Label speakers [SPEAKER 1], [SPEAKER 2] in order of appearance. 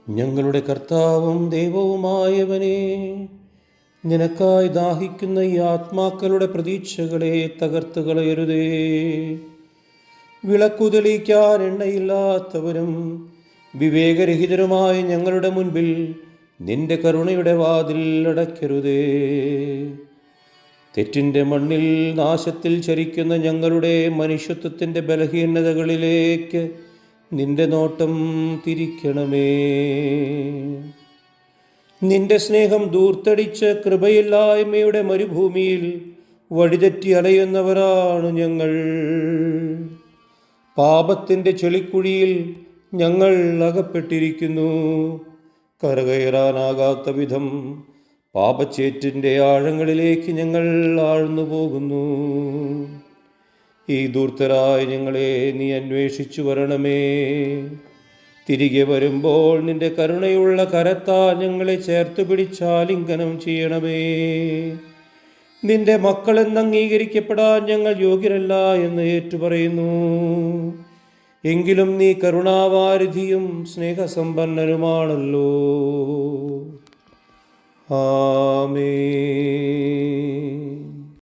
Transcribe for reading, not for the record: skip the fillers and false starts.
[SPEAKER 1] ഞങ്ങളുടെ കർത്താവും ദൈവവുമായവനെ, നിനക്കായി ദാഹിക്കുന്ന ഈ ആത്മാക്കളുടെ പ്രതീക്ഷകളെ തകർത്ത് കളയരുതേ. വിളക്കുതെളിക്കാൻ എണ്ണയില്ലാത്തവരും വിവേകരഹിതരുമായ ഞങ്ങളുടെ മുൻപിൽ നിന്റെ കരുണയുടെ വാതിൽ അടയ്ക്കരുതേ. തെറ്റിൻ്റെ മണ്ണിൽ നാശത്തിൽ ചരിക്കുന്ന ഞങ്ങളുടെ മനുഷ്യത്വത്തിൻ്റെ ബലഹീനതകളിലേക്ക് നിന്റെ നോട്ടം തിരിക്കണമേ. നിന്റെ സ്നേഹം ദൂർത്തടിച്ച് കൃപയില്ലായ്മയുടെ മരുഭൂമിയിൽ വഴിതെറ്റി അലയുന്നവരാണ് ഞങ്ങൾ. പാപത്തിൻ്റെ ചെളിക്കുഴിയിൽ ഞങ്ങൾ അകപ്പെട്ടിരിക്കുന്നു. കരകയറാനാകാത്ത വിധം പാപച്ചേറ്റിൻ്റെ ആഴങ്ങളിലേക്ക് ഞങ്ങൾ ആഴ്ന്നു പോകുന്നു. ഈ ദൂർത്തരായ ഞങ്ങളെ നീ അന്വേഷിച്ചു വരണമേ. തിരികെ വരുമ്പോൾ നിന്റെ കരുണയുള്ള കരത്താൽ ഞങ്ങളെ ചേർത്ത് പിടിച്ചാലിംഗനം ചെയ്യണമേ. നിന്റെ മക്കളെന്ന് അംഗീകരിക്കപ്പെടാൻ ഞങ്ങൾ യോഗ്യരല്ല എന്ന് ഏറ്റുപറയുന്നു. എങ്കിലും നീ കരുണാവാരിധിയും സ്നേഹസമ്പന്നനുമാണല്ലോ. ആമേൻ.